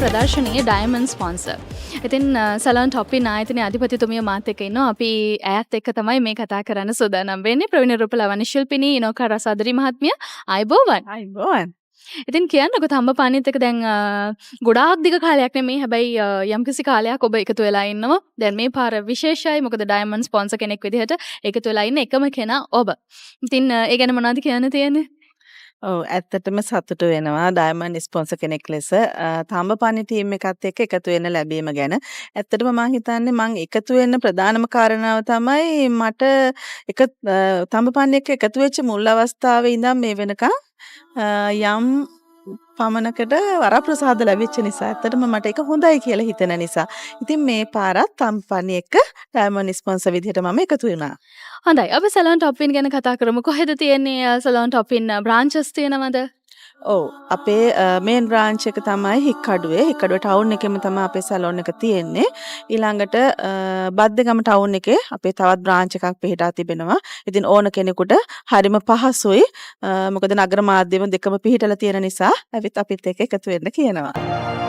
ප්‍රදර්ශනයේ diamond sponsor. ඉතින් salon ටොප්පි නායතනයේ අධිපතිතුමිය මාත් එක්ක ඉන්නවා. අපි ඈත් එක්ක තමයි මේ කතා කරන්න සූදානම් වෙන්නේ. ප්‍රවීණ රූපලාවන්‍ය ශිල්පිනී ඉනෝකා රසාදරි මහත්මිය. ආයුබෝවන්. ආයුබෝවන්. ඉතින් කියන්නකො තඹපානිත් එක්ක දැන් ගොඩාක් දිග කාලයක් නෙමේ. හැබැයි යම්කිසි කාලයක් ඔබ එකතු වෙලා ඉන්නවා. දැන් මේ පාර විශේෂයි. මොකද ඩයමන්ඩ් ස්පොන්සර් කෙනෙක් විදිහට එකතු වෙලා ඉන්න එකම කෙනා ඔබ. ඉතින් ඒ ගැන මොනවද කියන්න තියෙන්නේ? ඔව් ඇත්තටම සතුටු වෙනවා ඩයමන්ඩ් ස්පොන්සර් කෙනෙක් ලෙස තඹපානි ටීම් එකත් එක්ක එකතු වෙන්න ලැබීම ගැන. ඇත්තටම මම හිතන්නේ මම එකතු වෙන්න ප්‍රධානම කාරණාව තමයි මට තඹපානි එක්ක එකතු වෙච්ච මුල් අවස්ථාවේ ඉඳන් මේ වෙනකන් යම් පමණකට වරප්‍රසාද ලැබිච්ච නිසා ඇත්තටම මට ඒක හොඳයි කියලා හිතෙන නිසා. ඉතින් මේ පාරත් තම්පනි එක්ක ඩයමන්ඩ් ස්පොන්සර් විදිහට මම එකතු වුණා. හොඳයි. අපි සැලොන් ටොප්පින් ගැන කතා කරමු. කොහෙද තියෙන්නේ සැලොන් ටොප්පින් බ්‍රාන්චස් තියෙනවද? ඔව් අපේ මේන් බ්‍රාන්ච් එක තමයි හික්කඩුවේ. හික්කඩුව ටවුන් එකෙම තමයි අපේ සැලොන් එක තියෙන්නේ. ඊළඟට බද්දගම ටවුන් එකේ අපේ තවත් බ්‍රාන්ච් එකක් පිහිටා තිබෙනවා. ඉතින් ඕන කෙනෙකුට හරිම පහසුයි. මොකද නගර මාධ්‍යම දෙකම පිහිටලා තියෙන නිසා ඇවිත් අපිත් එක්ක එකතු වෙන්න කියනවා.